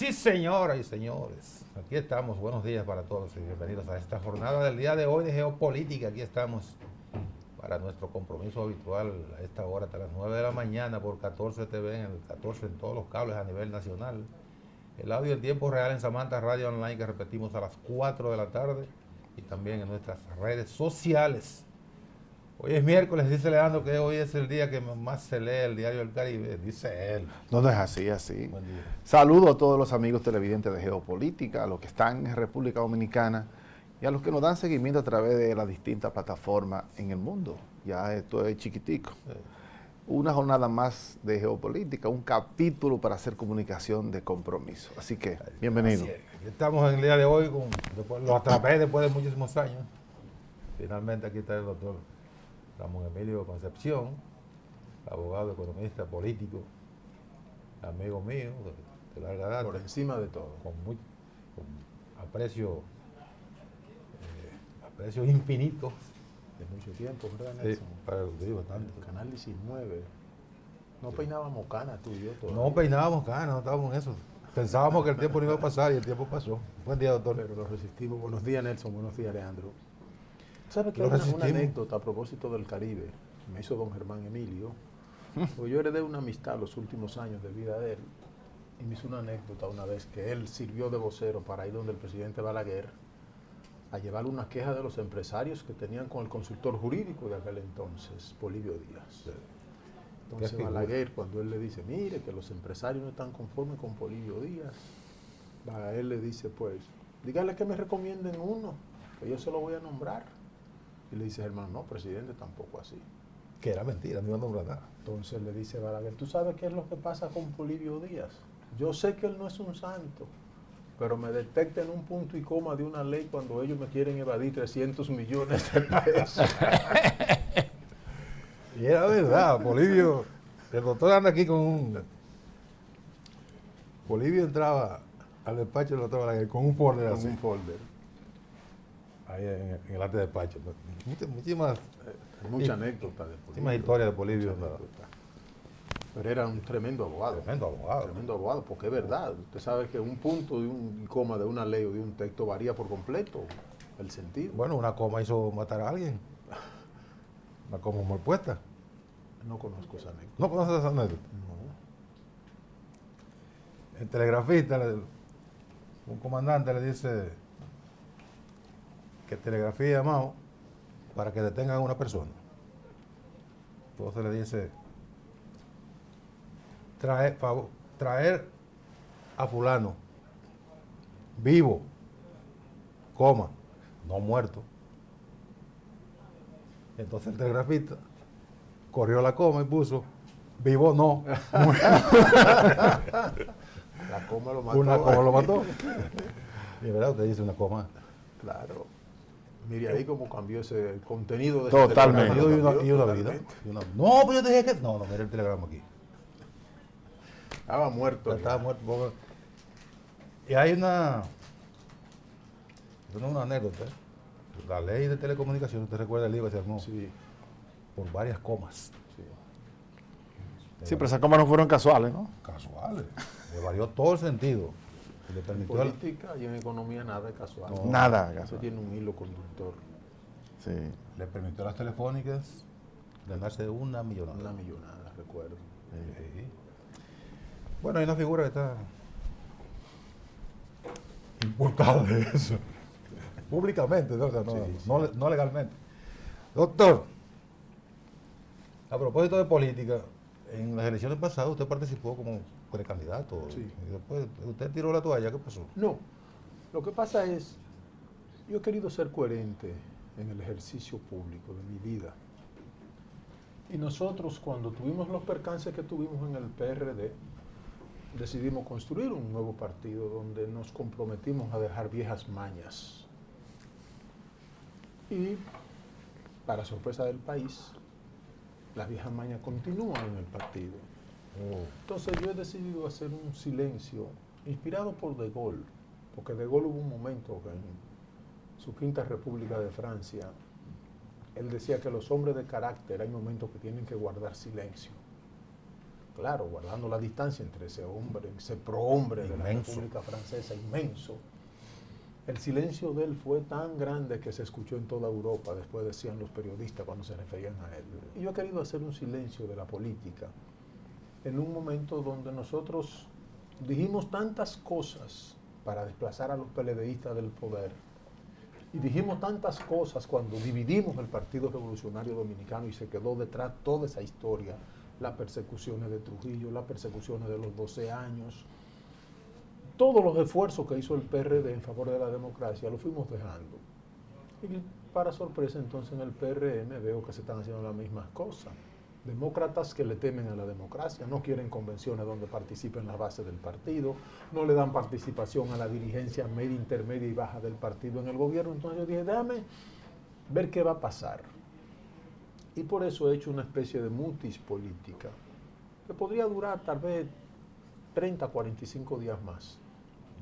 Sí, señoras y señores, aquí estamos. Buenos días para todos y bienvenidos a esta jornada del día de hoy de geopolítica. Aquí estamos para nuestro compromiso habitual a esta hora hasta las 9 de la mañana por 14 TV, en el 14 en todos los cables a nivel nacional. El audio en tiempo real en Samantha Radio Online, que repetimos a las 4 de la tarde, y también en nuestras redes sociales. Hoy es miércoles, dice Leandro que hoy es el día que más se lee el Diario del Caribe, dice él. No es así, así. Buen día. Saludo a todos los amigos televidentes de Geopolítica, a los que están en República Dominicana y a los que nos dan seguimiento a través de las distintas plataformas en el mundo. Ya esto es chiquitico. Una jornada más de Geopolítica, un capítulo para hacer comunicación de compromiso. Así que, bienvenido. Así es. Aquí estamos en el día de hoy, lo atrapé después de muchísimos años. Finalmente aquí está el doctor Ramón Emilio Concepción, abogado, economista, político, amigo mío de larga data. Por encima de todo. Con aprecio, aprecio infinito. De mucho tiempo, ¿verdad, Sí, Nelson? pero digo tanto. El Canal 19. No peinábamos canas tú y yo todavía. No peinábamos canas, no estábamos en eso. Pensábamos que el tiempo no iba a pasar y el tiempo pasó. Buen día, doctor. Pero lo resistimos. Buenos días, Nelson. Buenos días, Leandro. ¿Sabes que Lo hay una resistimos. anécdota a propósito del Caribe? Me hizo don Germán Emilio. Pues yo heredé una amistad los últimos años de vida de él. Y me hizo una anécdota una vez que él sirvió de vocero para ir donde el presidente Balaguer a llevar una queja de los empresarios que tenían con el consultor jurídico de aquel entonces, Polibio Díaz. Entonces Qué figura. Balaguer, cuando él le dice, mire, que los empresarios no están conformes con Polibio Díaz, Balaguer le dice, pues, dígale que me recomienden uno, que yo se lo voy a nombrar. Y le dice Germán, no, presidente, tampoco así. Que era mentira, no iba a nombrar nada. Entonces le dice Balaguer, ¿tú sabes qué es lo que pasa con Polibio Díaz? Yo sé que él no es un santo, pero me detecta en un punto y coma de una ley cuando ellos me quieren evadir 300 millones de pesos. Y era verdad, Polibio, el doctor anda aquí con un... Polibio entraba al despacho del doctor Balaguer con un folder Con así, un folder. ahí en el arte de despacho. Muchísimas Mucha anécdota de Polibio. muchísimas historias de Polibio. Mucha anécdota. Pero era un tremendo abogado. Tremendo abogado. Tremendo abogado, porque es verdad. Usted sabe que un punto de un y coma de una ley o de un texto varía por completo el sentido. Bueno, una coma hizo matar a alguien. Una coma mal puesta. No conozco esa anécdota. ¿No conoces esa anécdota? No. El telegrafista, un comandante le dice que telegrafía llamado para que detengan a una persona. Entonces le dice, traer a fulano, vivo, coma, no muerto. Entonces el telegrafista corrió la coma y puso, vivo no, La coma lo mató. una coma lo mató. Y de verdad usted dice una coma. Claro. Mire ahí cómo cambió ese contenido de Totalmente. ese Y telegrama, una, cambió y una vida. totalmente. Y una- no, pues yo te dije que. No, no, mira el telegrama aquí. Estaba muerto. Ya estaba muerto. Y hay una. Eso no es una anécdota. La ley de telecomunicaciones, usted recuerda el libro que se armó Sí, por varias comas. sí. Sí, pero esas comas no fueron casuales, ¿no? Casuales. Le varió todo el sentido. Y le En permitió. política y en economía nada es casual. No. Nada Eso casual. tiene un hilo conductor. Sí. Le permitió a las telefónicas ganarse una millonada. Una millonada, recuerdo. Sí. Bueno, hay una figura que está imputada de eso. Públicamente, ¿no? O sea, no, Sí, no- no legalmente. Doctor, a propósito de política, en las elecciones pasadas usted participó como precandidato. Sí. Y después usted tiró la toalla, ¿qué pasó? No, lo que pasa es, yo he querido ser coherente en el ejercicio público de mi vida. Y nosotros, cuando tuvimos los percances que tuvimos en el PRD, decidimos construir un nuevo partido donde nos comprometimos a dejar viejas mañas. Y, para sorpresa del país, las viejas mañas continúan en el partido. Entonces yo he decidido hacer un silencio inspirado por De Gaulle, porque De Gaulle hubo un momento que en su quinta República de Francia, él decía que los hombres de carácter hay momentos que tienen que guardar silencio. claro, guardando la distancia entre ese hombre, ese prohombre de la Inmenso. República Francesa, inmenso. El silencio de él fue tan grande que se escuchó en toda Europa, después decían los periodistas cuando se referían a él. Y yo he querido hacer un silencio de la política en un momento donde nosotros dijimos tantas cosas para desplazar a los PLDistas del poder, y dijimos tantas cosas cuando dividimos el Partido Revolucionario Dominicano y se quedó detrás toda esa historia, las persecuciones de Trujillo, las persecuciones de los 12 años, todos los esfuerzos que hizo el PRD en favor de la democracia los fuimos dejando. Y para sorpresa entonces en el PRM veo que se están haciendo las mismas cosas. Demócratas que le temen a la democracia, no quieren convenciones donde participen las bases del partido, no le dan participación a la dirigencia media, intermedia y baja del partido en el gobierno. Entonces yo dije, déjame ver qué va a pasar. Y por eso he hecho una especie de mutis política, que podría durar tal vez 30, 45 días más.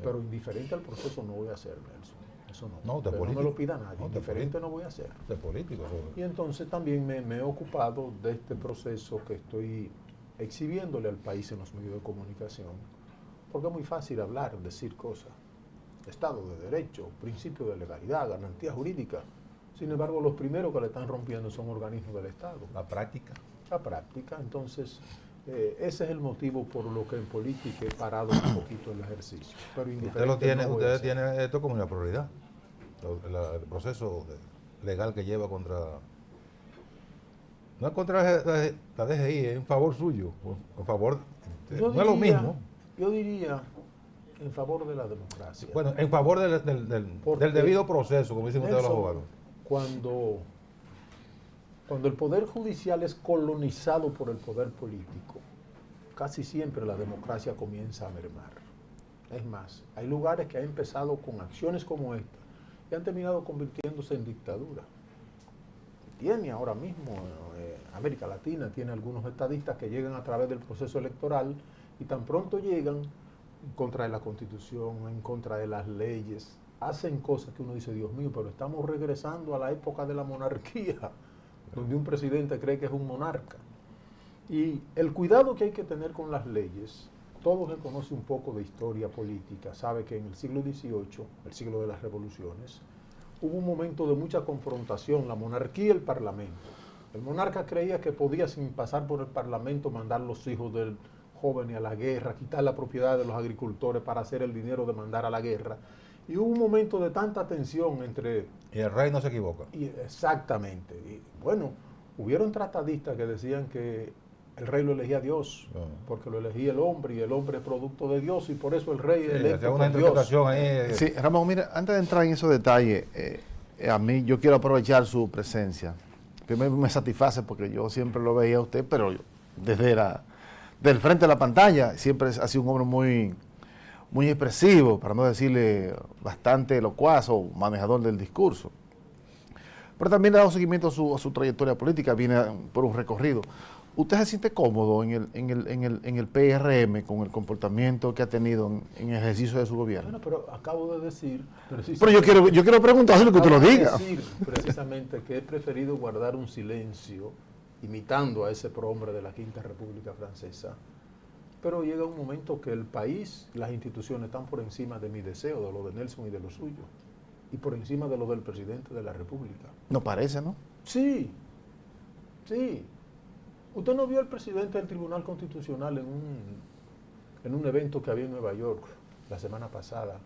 Pero indiferente al proceso no voy a hacer, Nelson. Eso no. No, no me lo pida nadie. No, Indiferente no voy a hacer. De político. Y entonces también me he ocupado de este proceso que estoy exhibiéndole al país en los medios de comunicación. Porque es muy fácil hablar, decir cosas. Estado de Derecho, principio de legalidad, garantía jurídica. Sin embargo, los primeros que le están rompiendo son organismos del Estado. La práctica. La práctica. Entonces, ese es el motivo por lo que en política he parado un poquito el ejercicio. Pero Ustedes tienen esto como una prioridad. El proceso legal que lleva contra... No es contra la DGI, es en favor suyo. En favor... No es lo mismo. Yo diría en favor de la democracia. Bueno, en favor del debido proceso, como dicen ustedes los abogados. Cuando el poder judicial es colonizado por el poder político, casi siempre la democracia comienza a mermar. Es más, hay lugares que han empezado con acciones como esta y han terminado convirtiéndose en dictadura. Tiene ahora mismo, América Latina tiene algunos estadistas que llegan a través del proceso electoral y tan pronto llegan en contra de la Constitución, en contra de las leyes, hacen cosas que uno dice, Dios mío, pero estamos regresando a la época de la monarquía, donde un presidente cree que es un monarca. Y el cuidado que hay que tener con las leyes, todo el que conoce un poco de historia política sabe que en el siglo XVIII, el siglo de las revoluciones, hubo un momento de mucha confrontación, la monarquía y el parlamento. El monarca creía que podía, sin pasar por el parlamento, mandar los hijos del joven a la guerra, quitar la propiedad de los agricultores para hacer el dinero de mandar a la guerra. Y hubo un momento de tanta tensión entre... Y el rey no se equivoca. Exactamente. Y bueno, hubieron tratadistas que decían que el rey lo elegía Dios, porque lo elegía el hombre, y el hombre es producto de Dios, y por eso el rey es electo por Dios. Ahí. Sí, Ramón, mira, antes de entrar en esos detalles, a mí yo quiero aprovechar su presencia. Primero me satisface porque yo siempre lo veía a usted, pero desde del frente de la pantalla siempre ha sido un hombre muy expresivo, para no decirle bastante locuaz o manejador del discurso. Pero también le ha dado seguimiento a su trayectoria política, viene por un recorrido. ¿Usted se siente cómodo en el PRM con el comportamiento que ha tenido en el ejercicio de su gobierno? Bueno, pero acabo de decir... Pero yo quiero preguntarle que usted lo diga. Decir precisamente que he preferido guardar un silencio, imitando a ese prohombre de la Quinta República Francesa. Pero llega un momento que el país, las instituciones están por encima de mi deseo, de lo de Nelson y de lo suyo, y por encima de lo del presidente de la República. No parece, ¿no? Sí, sí. ¿Usted no vio al presidente del Tribunal Constitucional en un evento que había en Nueva York la semana pasada?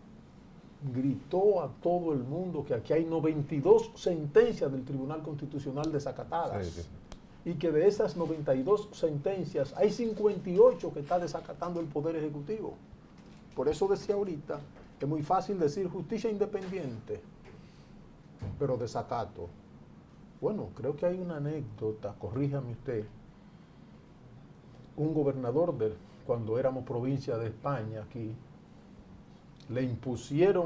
Gritó a todo el mundo que aquí hay 92 sentencias del Tribunal Constitucional desacatadas. Sí, sí. Y que de esas 92 sentencias hay 58 que está desacatando el Poder Ejecutivo. Por eso decía ahorita que es muy fácil decir justicia independiente, pero desacato. Bueno, creo que hay una anécdota, corríjame usted. Un gobernador cuando éramos provincia de España aquí, le impusieron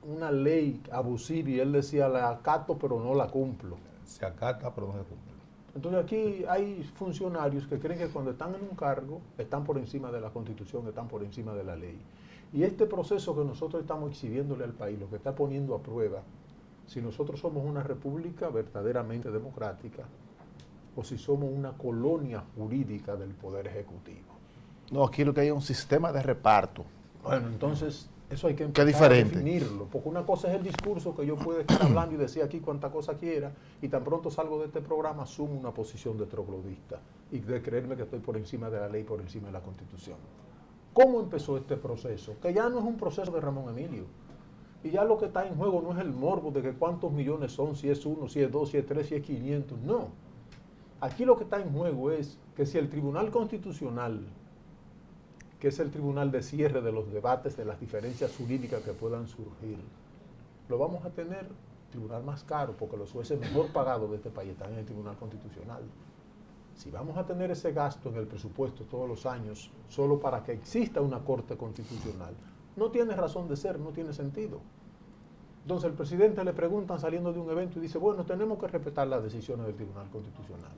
una ley abusiva y él decía, la acato pero no la cumplo. Se acata pero no se cumple. Entonces aquí hay funcionarios que creen que cuando están en un cargo están por encima de la Constitución, están por encima de la ley. Y este proceso que nosotros estamos exhibiéndole al país, lo que está poniendo a prueba, si nosotros somos una república verdaderamente democrática, o si somos una colonia jurídica del Poder Ejecutivo. No, aquí lo que hay es un sistema de reparto. Bueno, entonces eso hay que ¿Qué empezar diferente? a definirlo, porque una cosa es el discurso que yo puedo estar hablando y decir aquí cuanta cosa quiera, y tan pronto salgo de este programa asumo una posición de troglodita y de creerme que estoy por encima de la ley, por encima de la Constitución. ¿Cómo empezó este proceso? Que ya no es un proceso de Ramón Emilio. Y ya lo que está en juego no es el morbo de que cuántos millones son, si es 1, si es 2, si es 3, si es 500. No. Aquí lo que está en juego es que si el Tribunal Constitucional, que es el tribunal de cierre de los debates, de las diferencias jurídicas que puedan surgir, lo vamos a tener tribunal más caro, porque los jueces mejor pagados de este país están en el Tribunal Constitucional. Si vamos a tener ese gasto en el presupuesto todos los años, solo para que exista una Corte Constitucional, no tiene razón de ser, no tiene sentido. Entonces el presidente le preguntan saliendo de un evento y dice, bueno, tenemos que respetar las decisiones del Tribunal Constitucional.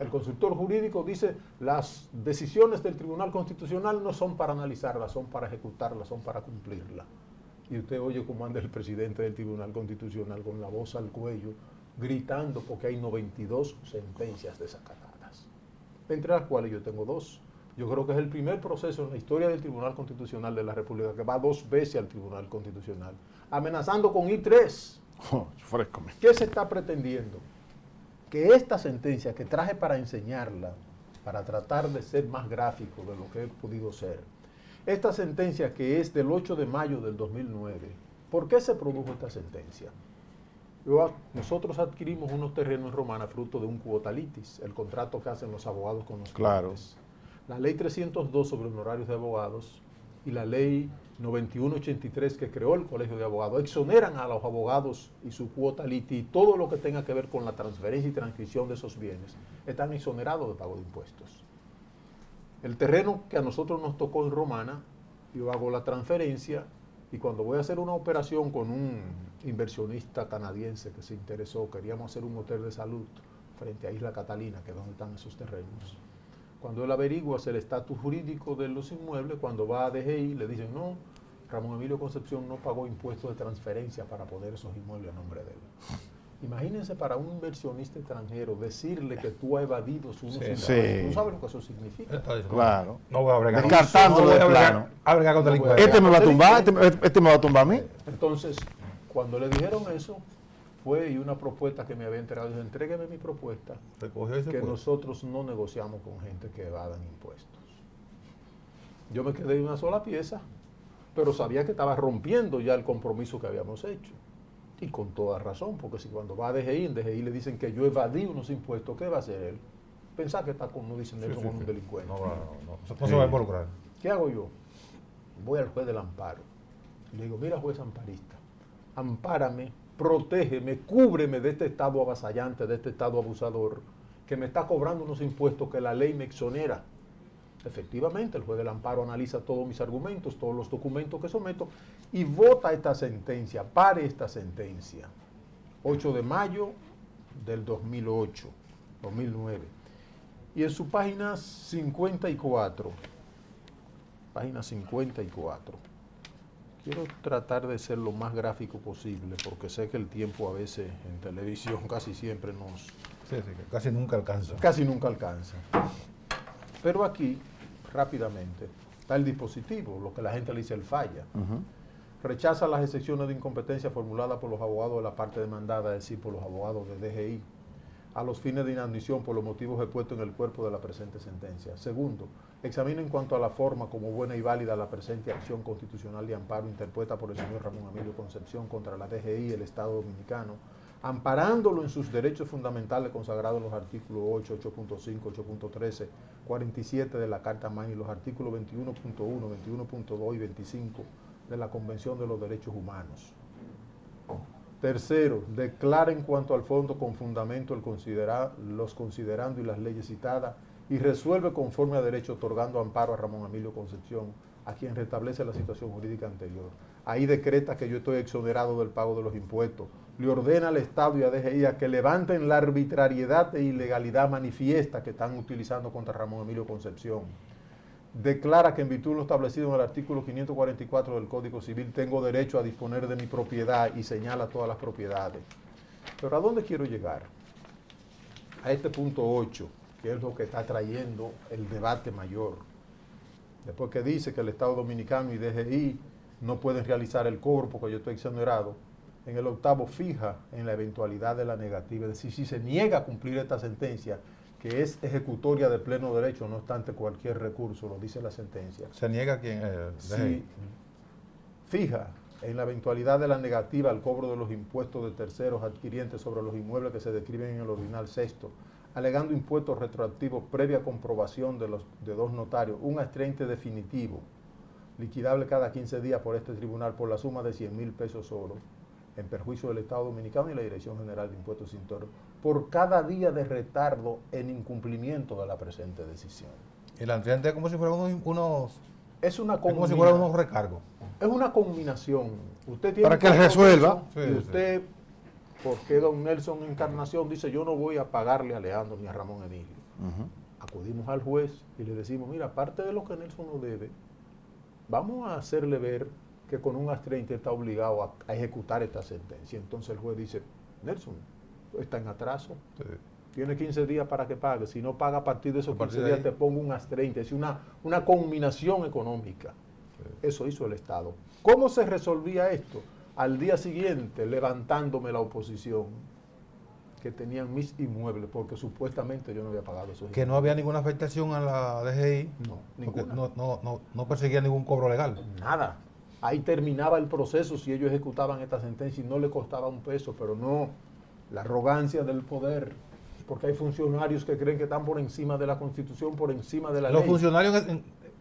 El consultor jurídico dice, las decisiones del Tribunal Constitucional no son para analizarlas, son para ejecutarlas, son para cumplirlas. Y usted oye cómo anda el presidente del Tribunal Constitucional con la voz al cuello, gritando porque hay 92 sentencias desacatadas, entre las cuales yo tengo 2. Yo creo que es el primer proceso en la historia del Tribunal Constitucional de la República que va 2 veces al Tribunal Constitucional, amenazando con ir 3. Fresco. ¿Qué se está pretendiendo? Que esta sentencia que traje para enseñarla, para tratar de ser más gráfico de lo que he podido ser, esta sentencia que es del 8 de mayo del 2009, ¿por qué se produjo esta sentencia? Nosotros adquirimos unos terrenos en Romana fruto de un cuota litis, el contrato que hacen los abogados con los clientes. La ley 302 sobre honorarios de abogados y la ley 9183 que creó el Colegio de Abogados exoneran a los abogados y su cuota litis y todo lo que tenga que ver con la transferencia y transcripción de esos bienes están exonerados de pago de impuestos. El terreno que a nosotros nos tocó en Romana, yo hago la transferencia y cuando voy a hacer una operación con un inversionista canadiense que se interesó, queríamos hacer un hotel de salud frente a Isla Catalina, que es donde están esos terrenos. Cuando él averigua el estatus jurídico de los inmuebles, cuando va a DGI le dicen, no, Ramón Emilio Concepción no pagó impuestos de transferencia para poner esos inmuebles a nombre de él. Imagínense para un inversionista extranjero decirle que tú has evadido sus impuestos. ¿Tú sabes lo que eso significa? Claro. No voy a bregar. Descartándolo de plano. A bregar con delincuentes. Este me va a tumbar, este me va a tumbar a mí. Entonces, cuando le dijeron eso, fue y una propuesta que me había entregado, dijo, entrégueme mi propuesta, que nosotros no negociamos con gente que evadan impuestos. Yo me quedé en una sola pieza, pero sabía que estaba rompiendo ya el compromiso que habíamos hecho. Y con toda razón, porque si cuando va a DGI, en DGI le dicen que yo evadí unos impuestos, ¿qué va a hacer él? Pensar que está con, no dicen eso, con un delincuente. No se va a involucrar. ¿Qué hago yo? Voy al juez del amparo. Le digo, mira, juez amparista, ampárame, protégeme, cúbreme de este estado avasallante, de este estado abusador, que me está cobrando unos impuestos que la ley me exonera. Efectivamente, el juez del amparo analiza todos mis argumentos, todos los documentos que someto y vota esta sentencia, pare esta sentencia. 8 de mayo del 2008, 2009. Y en su página 54, quiero tratar de ser lo más gráfico posible, porque sé que el tiempo a veces en televisión casi siempre nos... Sí, casi nunca alcanza. Casi nunca alcanza. Pero aquí, rápidamente, está el dispositivo, lo que la gente le dice el falla. Rechaza las excepciones de incompetencia formuladas por los abogados de la parte demandada, es decir, por los abogados de DGI, a los fines de inadmisión por los motivos expuestos en el cuerpo de la presente sentencia. Segundo, examina en cuanto a la forma como buena y válida la presente acción constitucional de amparo interpuesta por el señor Ramón Emilio Concepción contra la DGI y el Estado Dominicano, amparándolo en sus derechos fundamentales consagrados en los artículos 8, 8.5, 8.13, 47 de la Carta Magna y los artículos 21.1, 21.2 y 25 de la Convención de los Derechos Humanos. Tercero, declara en cuanto al fondo con fundamento los considerando y las leyes citadas y resuelve conforme a derecho otorgando amparo a Ramón Emilio Concepción, a quien restablece la situación jurídica anterior. Ahí decreta que yo estoy exonerado del pago de los impuestos. Le ordena al Estado y a DGI a que levanten la arbitrariedad e ilegalidad manifiesta que están utilizando contra Ramón Emilio Concepción. Declara que en virtud de lo establecido en el artículo 544 del Código Civil tengo derecho a disponer de mi propiedad y señala todas las propiedades. Pero ¿a dónde quiero llegar? a este punto 8, que es lo que está trayendo el debate mayor. Después que dice que el Estado Dominicano y DGI no pueden realizar el cobro porque yo estoy exonerado, en el 8º fija en la eventualidad de la negativa. Es decir, si se niega a cumplir esta sentencia, que es ejecutoria de pleno derecho, no obstante cualquier recurso, lo dice la sentencia. ¿Se niega quién? Sí, fija en la eventualidad de la negativa al cobro de los impuestos de terceros adquirientes sobre los inmuebles que se describen en el ordinal 6º, alegando impuestos retroactivos previa comprobación de 2 notarios, un astreinte definitivo, liquidable cada 15 días por este tribunal por la suma de 100,000 pesos solo, en perjuicio del Estado Dominicano y la Dirección General de Impuestos Internos, por cada día de retardo en incumplimiento de la presente decisión. Y la entrante es como si fueran unos Es una como si fueran unos recargos. Es una combinación. Usted tiene para que él resuelva. Y usted, porque don Nelson Encarnación dice, yo no voy a pagarle a Leandro ni a Ramón Emilio. Acudimos al juez y le decimos, mira, aparte de lo que Nelson nos debe, vamos a hacerle ver que con un astreinte está obligado a ejecutar esta sentencia. Entonces el juez dice, Nelson, está en atraso. Sí. Tiene 15 días para que pague. Si no paga a partir de esos 15 días, te pongo un astreinte. Es una combinación económica. Sí. Eso hizo el Estado. ¿Cómo se resolvía esto? Al día siguiente, levantándome la oposición, que tenían mis inmuebles, porque supuestamente yo no había pagado esos que inmuebles. No había ninguna afectación a la DGI. No, ninguna. No perseguía ningún cobro legal. Nada. Ahí terminaba el proceso si ellos ejecutaban esta sentencia y no le costaba un peso, pero no. La arrogancia del poder, porque hay funcionarios que creen que están por encima de la Constitución, por encima de la ley. Los funcionarios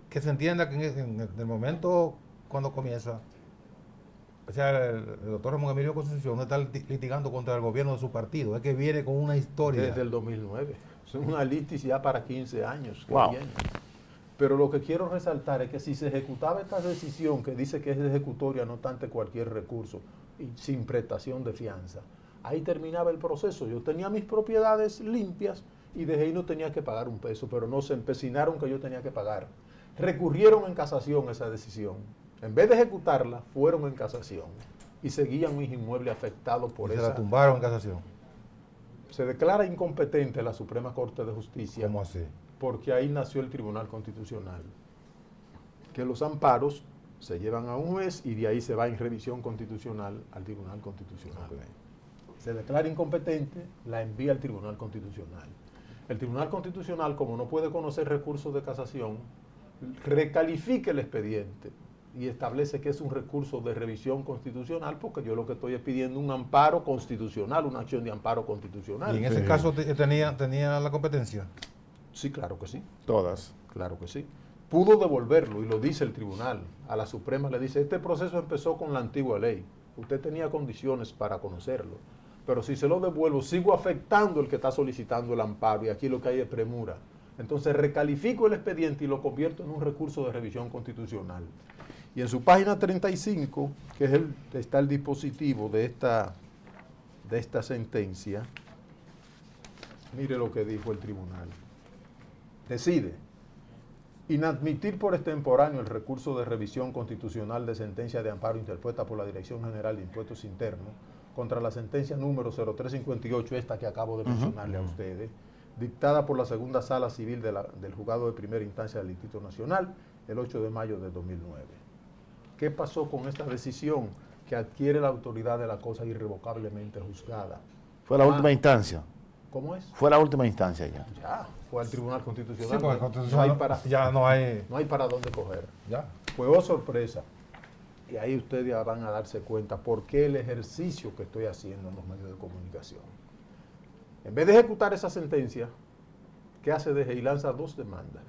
que se entienda que en el momento cuando comienza, o sea, el doctor Ramón Emilio Constitución no está litigando contra el gobierno de su partido, es que viene con una historia. Desde el 2009. Es una litis ya para 15 años. Que wow. viene. Pero lo que quiero resaltar es que si se ejecutaba esta decisión, que dice que es ejecutoria, no obstante cualquier recurso, y sin prestación de fianza, ahí terminaba el proceso. Yo tenía mis propiedades limpias y desde ahí no tenía que pagar un peso, pero no se empecinaron que yo tenía que pagar. Recurrieron en casación esa decisión. En vez de ejecutarla, fueron en casación y seguían mis inmuebles afectados por esa. Se la tumbaron en casación. Se declara incompetente la Suprema Corte de Justicia. ¿Cómo así? Porque ahí nació el Tribunal Constitucional. Que los amparos se llevan a un juez y de ahí se va en revisión constitucional al Tribunal Constitucional. Okay. Se declara incompetente, la envía al Tribunal Constitucional. El Tribunal Constitucional, como no puede conocer recursos de casación, recalifica el expediente y establece que es un recurso de revisión constitucional, porque yo lo que estoy es pidiendo un amparo constitucional, una acción de amparo constitucional. ¿Y en ese caso tenía la competencia? Sí, claro que sí. Todas. Claro que sí. Pudo devolverlo, y lo dice el tribunal. A la Suprema le dice, este proceso empezó con la antigua ley. Usted tenía condiciones para conocerlo. Pero si se lo devuelvo, sigo afectando el que está solicitando el amparo, y aquí lo que hay es premura. Entonces recalifico el expediente y lo convierto en un recurso de revisión constitucional. Y en su página 35, que es está el dispositivo de esta sentencia, mire lo que dijo el tribunal. Decide inadmitir por extemporáneo el recurso de revisión constitucional de sentencia de amparo interpuesta por la Dirección General de Impuestos Internos contra la sentencia número 0358, esta que acabo de mencionarle a ustedes, dictada por la Segunda Sala Civil del Juzgado de Primera Instancia del Distrito Nacional el 8 de mayo de 2009. ¿Qué pasó con esta decisión que adquiere la autoridad de la cosa irrevocablemente juzgada? Fue la última instancia. ¿Cómo es? Fue la última instancia ya. Ya, fue al Tribunal Constitucional. Sí, porque no hay para dónde coger. Ya. Fue oh sorpresa. Y ahí ustedes ya van a darse cuenta por qué el ejercicio que estoy haciendo en los medios de comunicación. En vez de ejecutar esa sentencia, ¿qué hace DGI? Lanza 2 demandas.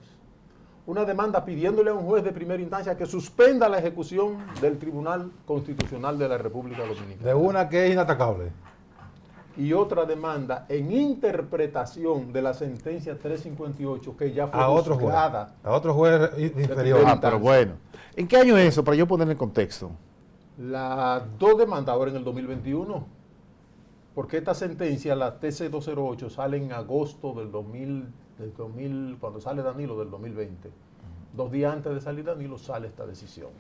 Una demanda pidiéndole a un juez de primera instancia que suspenda la ejecución del Tribunal Constitucional de la República Dominicana. De una que es inatacable. Y otra demanda en interpretación de la sentencia 358 que ya fue juzgada. A otro juez inferior. Pero bueno. ¿En qué año es eso? Para yo poner en contexto. Las 2 demandas ahora en el 2021. Porque esta sentencia, la TC-208, sale en agosto del 2000, cuando sale Danilo del 2020. 2 días antes de salir Danilo sale esta decisión.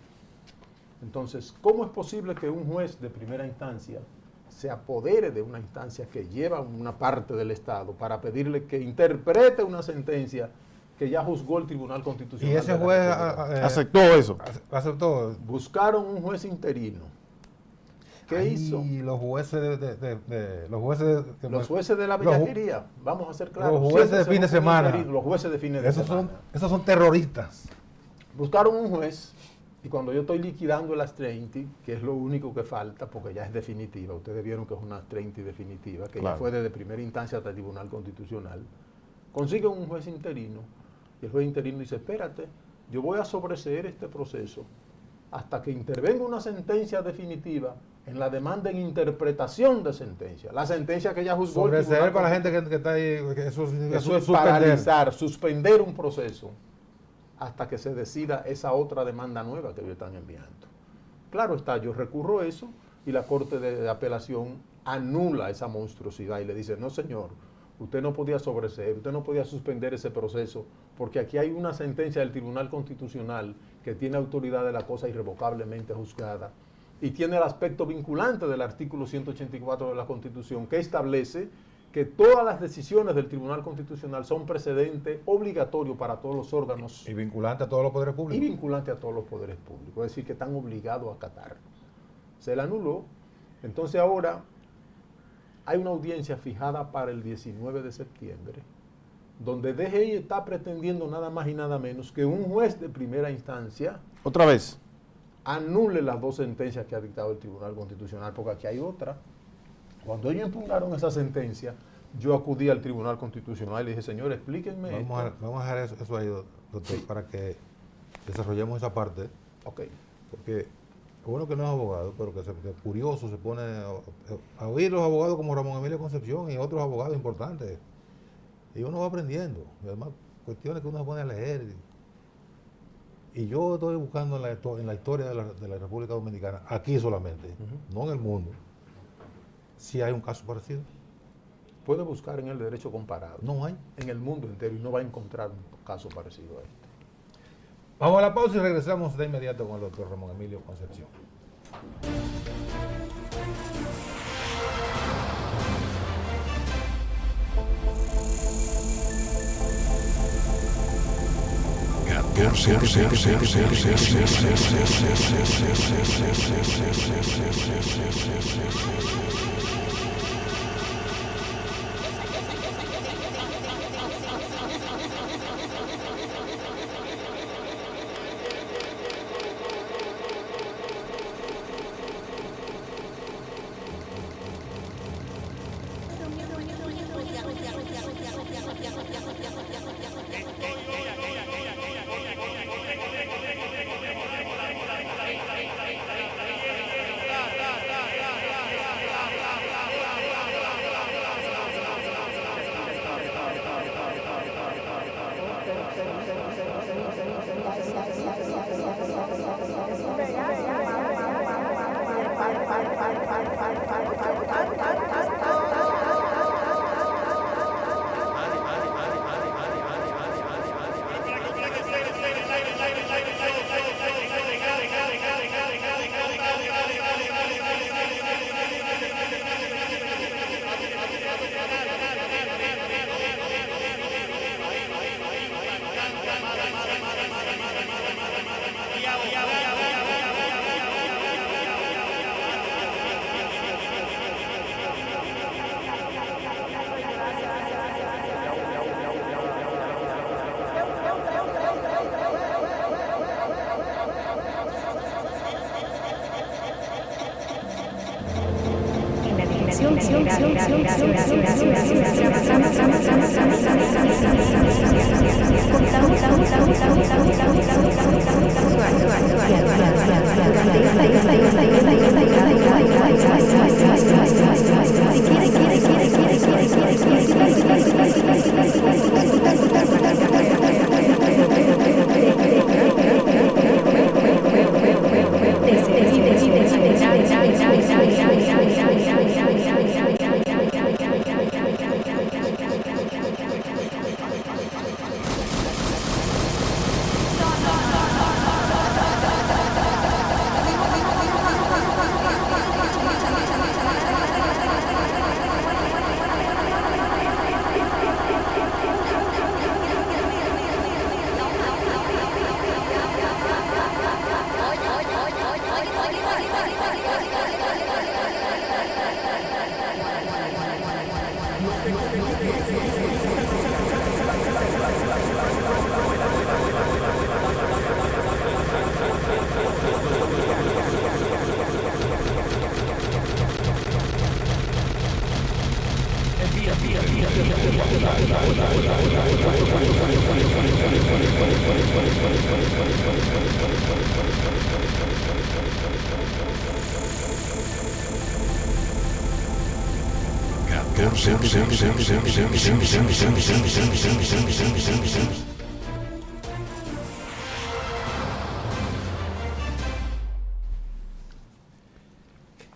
Entonces, ¿cómo es posible que un juez de primera instancia se apodere de una instancia que lleva una parte del Estado para pedirle que interprete una sentencia que ya juzgó el Tribunal Constitucional. Y ese juez aceptó eso. Aceptó. Buscaron un juez interino. ¿Qué hizo? Y los jueces los jueces de la bellaquería, vamos a ser claros. Los jueces de fin de semana. Los jueces de fines de semana. Esos son terroristas. Buscaron un juez, y cuando yo estoy liquidando el Astreinti, que es lo único que falta, porque ya es definitiva, ustedes vieron que es una Astreinti definitiva, que ya fue desde primera instancia hasta el Tribunal Constitucional, consiguen un juez interino, y el juez interino dice, espérate, yo voy a sobreseer este proceso hasta que intervenga una sentencia definitiva en la demanda en interpretación de sentencia. La sentencia que ya juzgó el Tribunal. Para la gente que está ahí, eso es paralizar, suspender un proceso hasta que se decida esa otra demanda nueva que ellos están enviando. Claro está, yo recurro eso y la Corte de Apelación anula esa monstruosidad y le dice, no señor, usted no podía sobreseer, usted no podía suspender ese proceso, porque aquí hay una sentencia del Tribunal Constitucional que tiene autoridad de la cosa irrevocablemente juzgada y tiene el aspecto vinculante del artículo 184 de la Constitución, que establece que todas las decisiones del Tribunal Constitucional son precedente obligatorio para todos los órganos. Y vinculante a todos los poderes públicos. Y vinculante a todos los poderes públicos, es decir, que están obligados a acatar. Se la anuló, entonces ahora hay una audiencia fijada para el 19 de septiembre, donde DGI está pretendiendo nada más y nada menos que un juez de primera instancia otra vez anule las dos sentencias que ha dictado el Tribunal Constitucional, porque aquí hay otra. Cuando ellos impugnaron esa sentencia, yo acudí al Tribunal Constitucional y le dije, señor, explíquenme vamos a dejar eso ahí, doctor, sí, para que desarrollemos esa parte. Ok. Porque uno que no es abogado, pero que curioso se pone a oír los abogados como Ramón Emilio Concepción y otros abogados importantes. Y uno va aprendiendo. Y además, cuestiones que uno se pone a leer. Y yo estoy buscando en la historia de la República Dominicana, aquí solamente, no en el mundo, si hay un caso parecido. Puede buscar en el derecho comparado. No hay. En el mundo entero y no va a encontrar un caso parecido a este. Vamos a la pausa y regresamos de inmediato con el doctor Ramón Emilio Concepción.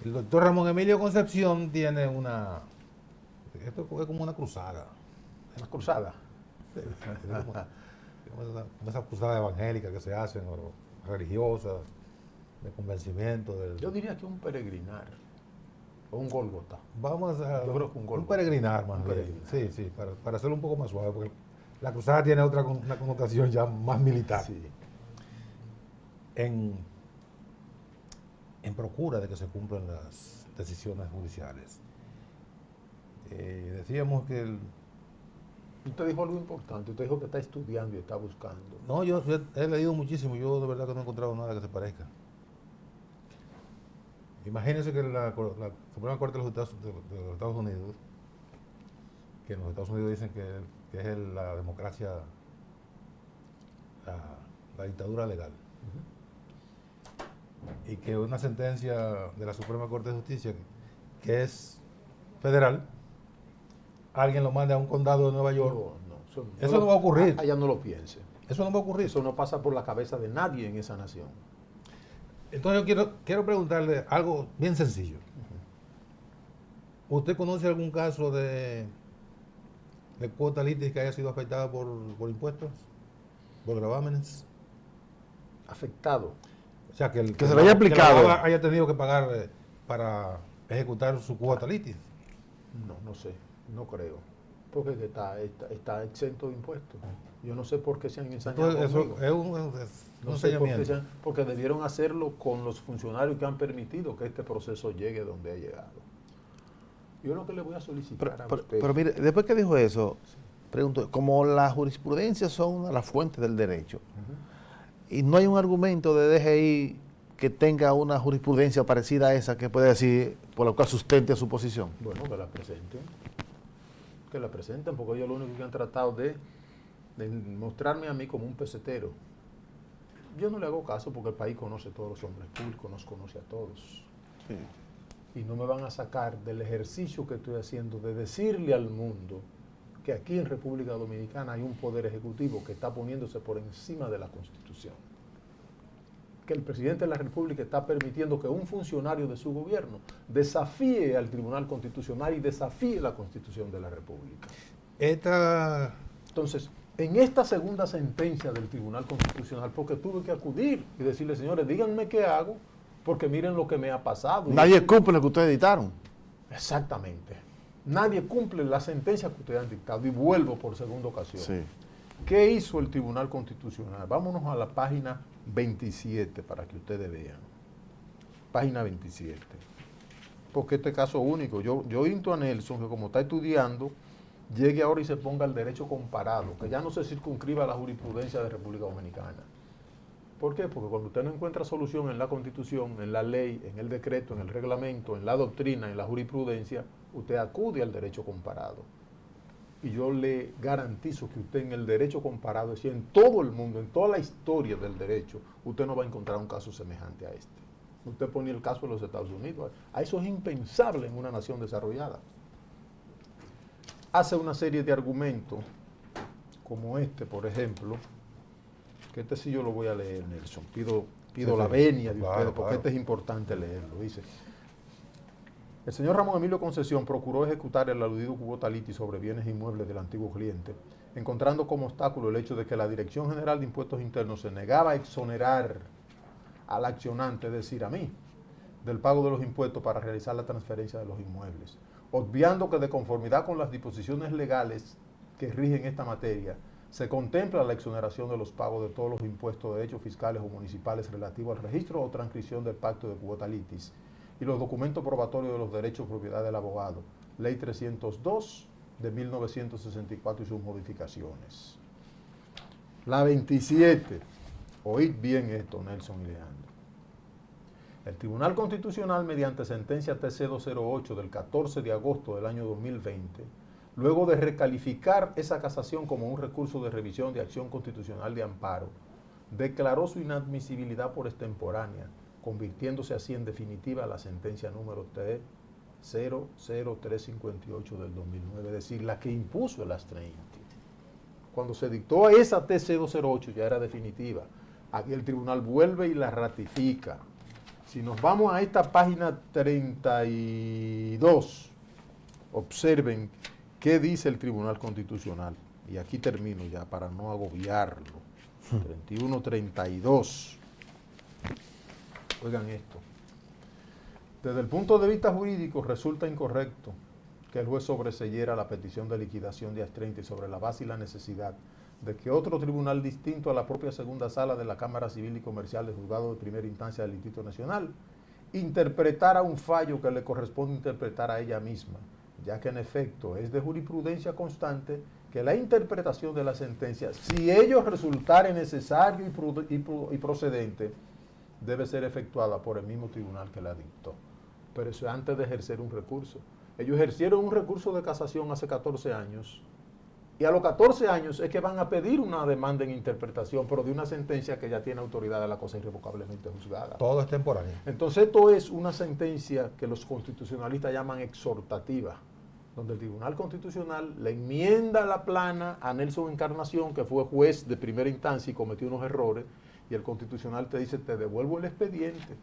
El doctor Ramón Emilio Concepción tiene esto es como una cruzada. Una cruzada. Como esas cruzadas evangélicas que se hacen, o religiosas, de convencimiento. Yo diría que un peregrinar, o un Gólgota. Vamos a Yo creo que un peregrinar más bien. Sí, sí, para hacerlo un poco más suave, porque la cruzada tiene una connotación ya más militar. Sí. En procura de que se cumplan las decisiones judiciales. Decíamos que Usted dijo algo importante, usted dijo que está estudiando y está buscando. No, yo he leído muchísimo, yo de verdad que no he encontrado nada que se parezca. Imagínense que la Suprema Corte de los Estados Unidos, que en los Estados Unidos dicen que es la democracia, la dictadura legal, y que una sentencia de la Suprema Corte de Justicia, que es federal, alguien lo mande a un condado de Nueva York. Eso no va a ocurrir. Allá no lo piense. Eso no va a ocurrir. Eso no pasa por la cabeza de nadie en esa nación. Entonces yo quiero preguntarle algo bien sencillo. ¿Usted conoce algún caso de cuota litis que haya sido afectada por impuestos? ¿Por gravámenes? Afectado. O sea, que se le haya aplicado. Haya tenido que pagar para ejecutar su cuota litis. No sé, no creo. Porque está exento de impuestos. Yo no sé por qué se han ensañado. Entonces, eso es un no sé por qué ensañamiento. porque debieron hacerlo con los funcionarios que han permitido que este proceso llegue donde ha llegado. Yo lo que le voy a solicitar a usted. Pero mire, después que dijo eso, pregunto, como la jurisprudencia son las fuentes del derecho, y no hay un argumento de DGI que tenga una jurisprudencia parecida a esa que puede decir, por lo cual sustente su posición. Bueno, que la presenten. Que la presenten, porque ellos lo único que han tratado de mostrarme a mí como un pesetero. Yo no le hago caso porque el país conoce a todos los hombres públicos, nos conoce a todos. Sí. Y no me van a sacar del ejercicio que estoy haciendo de decirle al mundo que aquí en República Dominicana hay un poder ejecutivo que está poniéndose por encima de la Constitución. Que el presidente de la República está permitiendo que un funcionario de su gobierno desafíe al Tribunal Constitucional y desafíe la Constitución de la República. Entonces, en esta segunda sentencia del Tribunal Constitucional, porque tuve que acudir y decirle, señores, díganme qué hago, porque miren lo que me ha pasado. Nadie cumple lo que ustedes dictaron. Exactamente. Nadie cumple la sentencia que ustedes han dictado. Y vuelvo por segunda ocasión. Sí. ¿Qué hizo el Tribunal Constitucional? Vámonos a la página 27 para que ustedes vean. Página 27. Porque este caso es único. Yo insto a Nelson que como está estudiando, llegue ahora y se ponga el derecho comparado, que ya no se circunscriba a la jurisprudencia de República Dominicana. ¿Por qué? Porque cuando usted no encuentra solución en la Constitución, en la ley, en el decreto, en el reglamento, en la doctrina, en la jurisprudencia, usted acude al derecho comparado. Y yo le garantizo que usted en el derecho comparado, es decir, en todo el mundo, en toda la historia del derecho, usted no va a encontrar un caso semejante a este. Usted pone el caso de los Estados Unidos. A eso es impensable en una nación desarrollada. Hace una serie de argumentos, como este, por ejemplo, que este sí yo lo voy a leer, Nelson. Pido la venia de ustedes, porque este es importante leerlo. Dice: el señor Ramón Emilio Concepción procuró ejecutar el aludido cuota litis sobre bienes inmuebles del antiguo cliente, encontrando como obstáculo el hecho de que la Dirección General de Impuestos Internos se negaba a exonerar al accionante, es decir, a mí, del pago de los impuestos para realizar la transferencia de los inmuebles, obviando que de conformidad con las disposiciones legales que rigen esta materia, se contempla la exoneración de los pagos de todos los impuestos de derechos fiscales o municipales relativos al registro o transcripción del pacto de cuota litis y los documentos probatorios de los derechos de propiedad del abogado, Ley 302 de 1964 y sus modificaciones. La 27, oíd bien esto, Nelson y Leandro. El Tribunal Constitucional, mediante sentencia TC-208 del 14 de agosto del año 2020, luego de recalificar esa casación como un recurso de revisión de acción constitucional de amparo, declaró su inadmisibilidad por extemporánea, convirtiéndose así en definitiva la sentencia número 00358 del 2009, es decir, la que impuso el Astreinte. Cuando se dictó esa T008 ya era definitiva. Aquí el tribunal vuelve y la ratifica. Si nos vamos a esta página 32, observen qué dice el Tribunal Constitucional. Y aquí termino ya para no agobiarlo. 31-32. Oigan esto. Desde el punto de vista jurídico resulta incorrecto que el juez sobreseyera la petición de liquidación de Astreinte sobre la base y la necesidad de que otro tribunal distinto a la propia segunda sala de la Cámara Civil y Comercial del Juzgado de Primera Instancia del Distrito Nacional interpretara un fallo que le corresponde interpretar a ella misma, ya que en efecto es de jurisprudencia constante que la interpretación de la sentencia, si ello resultare necesario y procedente, debe ser efectuada por el mismo tribunal que la dictó. Pero eso es antes de ejercer un recurso. Ellos ejercieron un recurso de casación hace 14 años y a los 14 años es que van a pedir una demanda en interpretación, pero de una sentencia que ya tiene autoridad de la cosa irrevocablemente juzgada. Todo es temporáneo. Entonces esto es una sentencia que los constitucionalistas llaman exhortativa, donde el Tribunal Constitucional le enmienda la plana a Nelson Encarnación, que fue juez de primera instancia y cometió unos errores, y el Constitucional te dice, te devuelvo el expediente.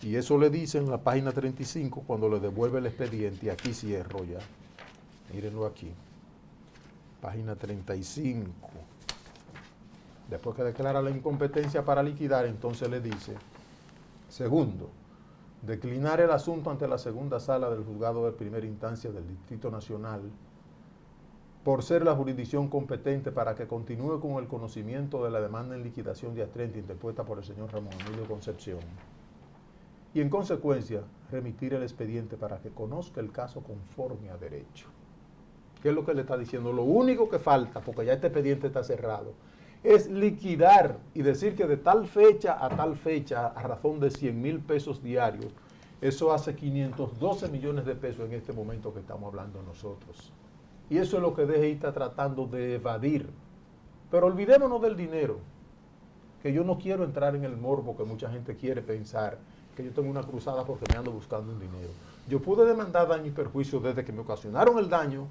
Y eso le dice en la página 35, cuando le devuelve el expediente, y aquí cierro ya. Mírenlo aquí. Página 35. Después que declara la incompetencia para liquidar, entonces le dice, segundo, declinar el asunto ante la segunda sala del juzgado de primera instancia del Distrito Nacional por ser la jurisdicción competente para que continúe con el conocimiento de la demanda en liquidación de Astreinte interpuesta por el señor Ramón Emilio Concepción y en consecuencia remitir el expediente para que conozca el caso conforme a derecho. ¿Qué es lo que le está diciendo? Lo único que falta, porque ya este expediente está cerrado, es liquidar y decir que de tal fecha, a razón de 100,000 pesos diarios, eso hace 512 millones de pesos en este momento que estamos hablando nosotros. Y eso es lo que DGI está tratando de evadir. Pero olvidémonos del dinero, que yo no quiero entrar en el morbo que mucha gente quiere pensar, que yo tengo una cruzada porque me ando buscando un dinero. Yo pude demandar daño y perjuicio desde que me ocasionaron el daño,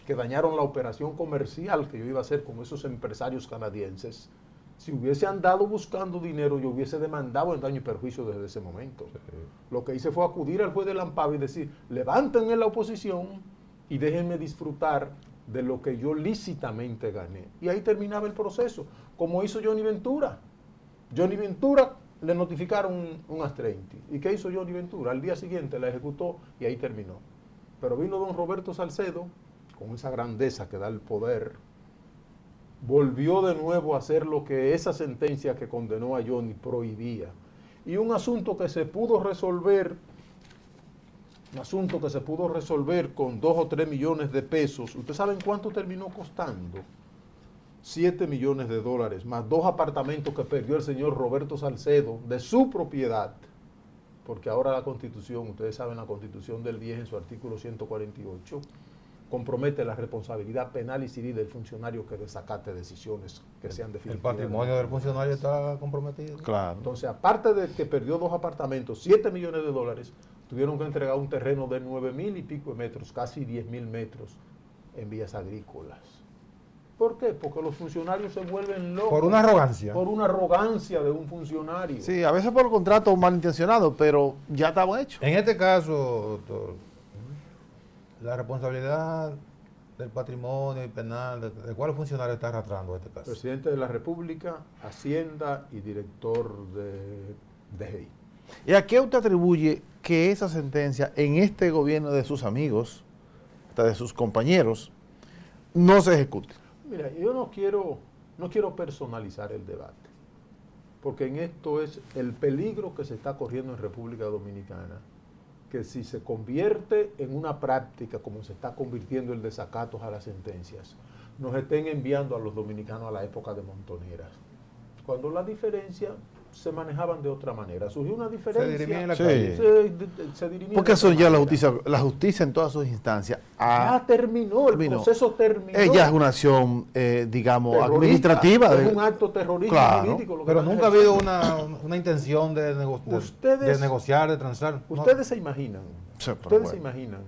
que dañaron la operación comercial que yo iba a hacer con esos empresarios canadienses. Si hubiese andado buscando dinero, yo hubiese demandado el daño y perjuicio desde ese momento. Sí. Lo que hice fue acudir al juez del amparo y decir, levanten en la oposición y déjenme disfrutar de lo que yo lícitamente gané. Y ahí terminaba el proceso, como hizo Johnny Ventura. Johnny Ventura le notificaron un Astreinte. ¿Y qué hizo Johnny Ventura? Al día siguiente la ejecutó y ahí terminó. Pero vino don Roberto Salcedo, con esa grandeza que da el poder, volvió de nuevo a hacer lo que esa sentencia que condenó a Johnny prohibía. Y un asunto que se pudo resolver con 2 o 3 millones de pesos. ¿Ustedes saben cuánto terminó costando? 7 millones de dólares, más 2 apartamentos que perdió el señor Roberto Salcedo de su propiedad. Porque ahora la Constitución, ustedes saben, la Constitución del 10 en su artículo 148, compromete la responsabilidad penal y civil del funcionario que desacate decisiones que sean definitivas. El patrimonio del funcionario está comprometido. Claro. Entonces, aparte de que perdió 2 apartamentos, 7 millones de dólares, tuvieron que entregar un terreno de 9,000 y pico de metros, casi 10,000 metros, en vías agrícolas. ¿Por qué? Porque los funcionarios se vuelven locos. Por una arrogancia. Por una arrogancia de un funcionario. Sí, a veces por contratos malintencionados, pero ya estaba hecho. En este caso, doctor, la responsabilidad del patrimonio y penal, ¿de cuál funcionario está arrastrando este caso? Presidente de la República, Hacienda y director de DGI. ¿Y a qué usted atribuye que esa sentencia en este gobierno de sus amigos, hasta de sus compañeros, no se ejecute? Mira, yo no quiero personalizar el debate, porque en esto es el peligro que se está corriendo en República Dominicana, que si se convierte en una práctica como se está convirtiendo el desacato a las sentencias, nos estén enviando a los dominicanos a la época de Montoneras, cuando la diferencia se manejaban de otra manera. Surgió una diferencia. Se dirimía en la sí. calle. Se dirimía porque de eso otra ya manera. la justicia en todas sus instancias Ya terminó, el proceso terminó. Ella es una acción, digamos, Terrorista, administrativa. Es un acto terrorista Claro, jurídico. Lo que Pero están nunca ha habido ejerciendo. una intención de Ustedes- negociar, de transar. Ustedes se imaginan, Sí, pero ustedes bueno. se imaginan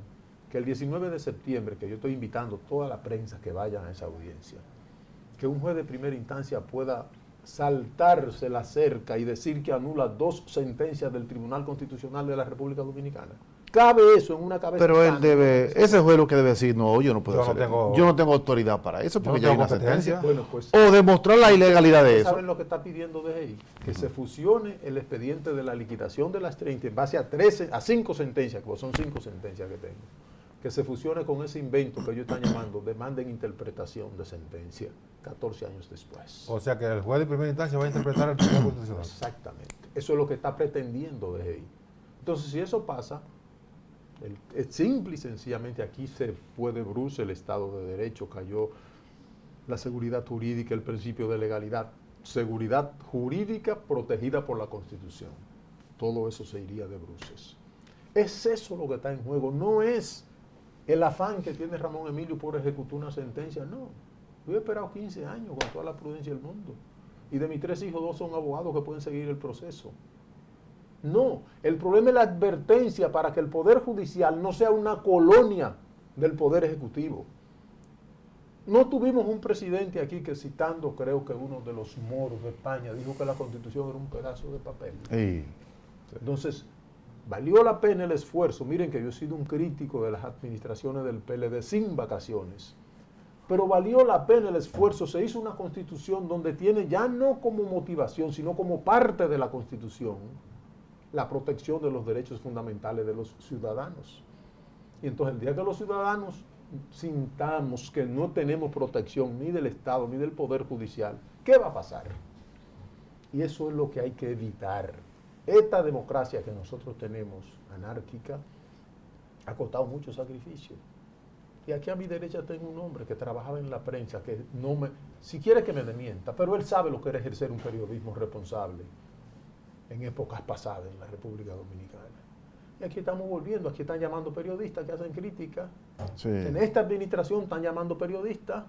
que el 19 de septiembre, que yo estoy invitando toda la prensa que vayan a esa audiencia, que un juez de primera instancia pueda saltarse la cerca y decir que anula 2 sentencias del Tribunal Constitucional de la República Dominicana. ¿Cabe eso en una cabeza? Pero él tan- debe, ese juez lo que debe decir, no, yo no puedo Yo no hacer eso. tengo- Yo no tengo autoridad para eso porque no ya hay tengo una sentencia. Bueno, pues O demostrar la ilegalidad de eso. ¿saben lo que está pidiendo DGI? Que se fusione el expediente de la liquidación de las 30 en base a 5 sentencias, que son 5 sentencias que tengo. Que se fusione con ese invento que ellos están llamando demanda en interpretación de sentencia, 14 años después. O sea que el juez de primera instancia va a interpretar el Tribunal Constitucional. Exactamente. Eso es lo que está pretendiendo DGI. Entonces, si eso pasa, es simple y sencillamente aquí se fue de bruces el Estado de Derecho, cayó la seguridad jurídica, el principio de legalidad, seguridad jurídica protegida por la Constitución. Todo eso se iría de bruces. Es eso lo que está en juego, no es el afán que tiene Ramón Emilio por ejecutar una sentencia, no. Yo he esperado 15 años con toda la prudencia del mundo. Y de mis 3 hijos, 2 son abogados que pueden seguir el proceso. No, el problema es la advertencia para que el Poder Judicial no sea una colonia del Poder Ejecutivo. No tuvimos un presidente aquí que, citando creo que uno de los moros de España, dijo que la Constitución era un pedazo de papel. Sí. Entonces, valió la pena el esfuerzo. Miren que yo he sido un crítico de las administraciones del PLD sin vacaciones. Pero valió la pena el esfuerzo. Se hizo una constitución donde tiene ya no como motivación, sino como parte de la constitución, la protección de los derechos fundamentales de los ciudadanos. Y entonces el día que los ciudadanos sintamos que no tenemos protección ni del Estado ni del Poder Judicial, ¿qué va a pasar? Y eso es lo que hay que evitar. Esta democracia que nosotros tenemos, anárquica, ha costado mucho sacrificio. Y aquí a mi derecha tengo un hombre que trabajaba en la prensa, que no me, si quiere que me demienta, pero él sabe lo que era ejercer un periodismo responsable en épocas pasadas en la República Dominicana. Y aquí estamos volviendo, aquí están llamando periodistas que hacen crítica. Sí. En esta administración están llamando periodistas.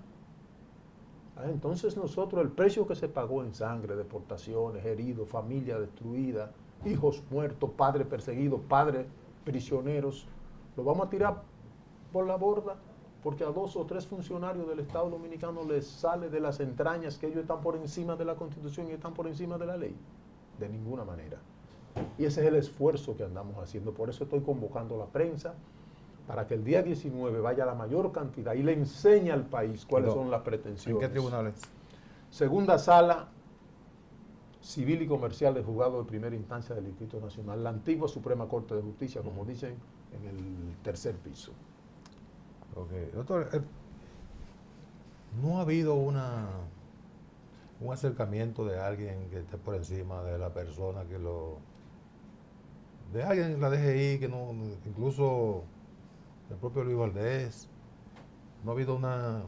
Entonces nosotros, el precio que se pagó en sangre, deportaciones, heridos, familia destruida, hijos muertos, padres perseguidos, padres prisioneros, lo vamos a tirar por la borda porque a 2 o 3 funcionarios del Estado Dominicano les sale de las entrañas que ellos están por encima de la Constitución y están por encima de la ley. De ninguna manera. Y ese es el esfuerzo que andamos haciendo. Por eso estoy convocando a la prensa para que el día 19 vaya la mayor cantidad y le enseñe al país cuáles son las pretensiones. ¿En qué tribunales? Segunda sala civil y comercial del juzgado de primera instancia del Distrito Nacional, la antigua Suprema Corte de Justicia, como dicen, en el 3er piso. Ok. Doctor, ¿no ha habido un acercamiento de alguien que esté por encima de la persona que lo... de alguien en la DGI, que no, incluso el propio Luis Valdés, no ha habido una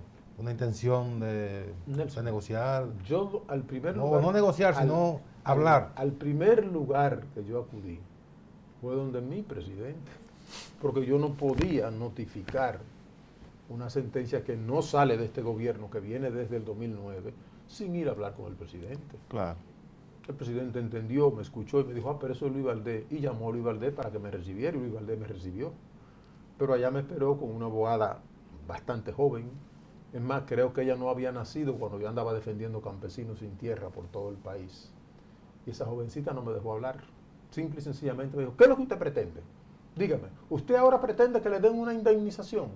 intención de negociar? Yo al primer No, lugar... no negociar, sino hablar. Al primer lugar que yo acudí fue donde mi presidente, porque yo no podía notificar una sentencia que no sale de este gobierno, que viene desde el 2009, sin ir a hablar con el presidente. Claro. El presidente entendió, me escuchó y me dijo, pero eso es Luis Valdés. Y llamó a Luis Valdés para que me recibiera y Luis Valdés me recibió. Pero allá me esperó con una abogada bastante joven. Es más, creo que ella no había nacido cuando yo andaba defendiendo campesinos sin tierra por todo el país. Y esa jovencita no me dejó hablar. Simple y sencillamente me dijo, ¿qué es lo que usted pretende? Dígame, ¿usted ahora pretende que le den una indemnización?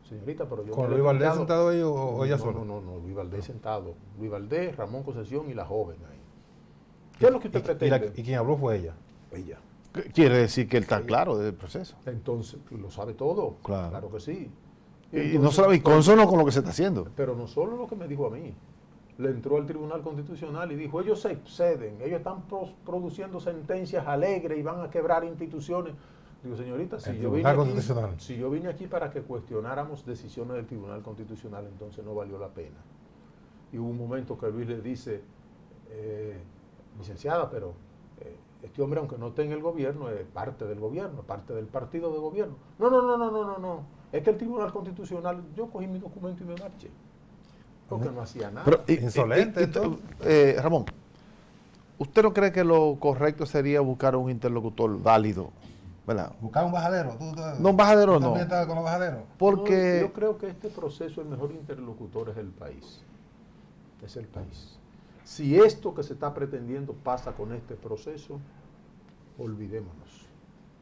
Señorita, pero yo... ¿Con Luis Valdés sentado ahí o ella sola? No, Luis Valdés sentado. Luis Valdés, Ramón Concesión y la joven ahí. ¿Qué es lo que usted pretende? Y quien habló fue ella. Ella. Quiere decir que él está claro del proceso. Entonces, lo sabe todo. Claro. Claro que sí. Y no sabe, y consono con lo que se está haciendo. Pero no solo lo que me dijo a mí. Le entró al Tribunal Constitucional y dijo, ellos se exceden, ellos están produciendo sentencias alegres y van a quebrar instituciones. Digo, señorita, si yo vine aquí para que cuestionáramos decisiones del Tribunal Constitucional, entonces no valió la pena. Y hubo un momento que Luis le dice, licenciada, pero este hombre, aunque no esté en el gobierno, es parte del gobierno, parte del partido de gobierno. No. Es que el Tribunal Constitucional, yo cogí mi documento y me marché. Porque no hacía nada. Pero, Insolente. Ramón, ¿usted no cree que lo correcto sería buscar un interlocutor válido? ¿Verdad? Buscar un bajadero. No, un bajadero ¿Tú no. también estás con los bajaderos? Porque... No, yo creo que este proceso, el mejor interlocutor es el país. Es el país. Si esto que se está pretendiendo pasa con este proceso, olvidémonos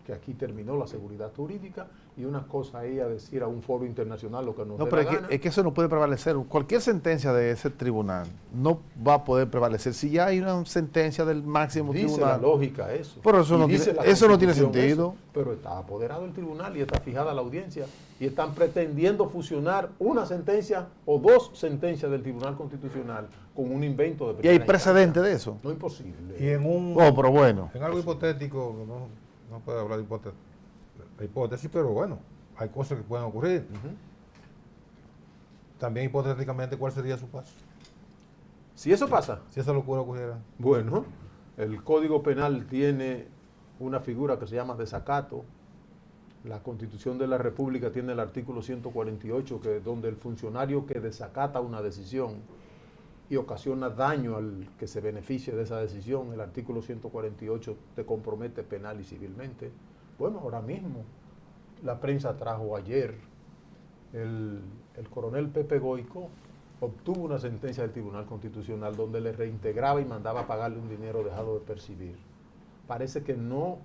que aquí terminó la seguridad jurídica y una cosa es a decir a un foro internacional lo que nos No, dé pero la gana. es que eso no puede prevalecer. Cualquier sentencia de ese tribunal no va a poder prevalecer. Si ya hay una sentencia del máximo Dice tribunal... la lógica eso. Pero eso, Y no dice tiene, la eso no tiene Constitución sentido. eso. Pero está apoderado el tribunal y está fijada la audiencia y están pretendiendo fusionar una sentencia o dos sentencias del Tribunal Constitucional con un invento de Y hay primera precedente instancia. de eso. No es imposible. Y en un... Oh, pero bueno. En algo hipotético, no puedo hablar de hipótesis, pero bueno, hay cosas que pueden ocurrir. Ujú. También hipotéticamente, ¿cuál sería su paso? Si eso pasa, Si esa locura ocurriera. bueno, el Código Penal tiene una figura que se llama desacato. La Constitución de la República tiene el artículo 148, que donde el funcionario que desacata una decisión y ocasiona daño al que se beneficie de esa decisión, el artículo 148 te compromete penal y civilmente. Bueno, ahora mismo, la prensa trajo ayer, el coronel Pepe Goico obtuvo una sentencia del Tribunal Constitucional donde le reintegraba y mandaba a pagarle un dinero dejado de percibir. Parece que no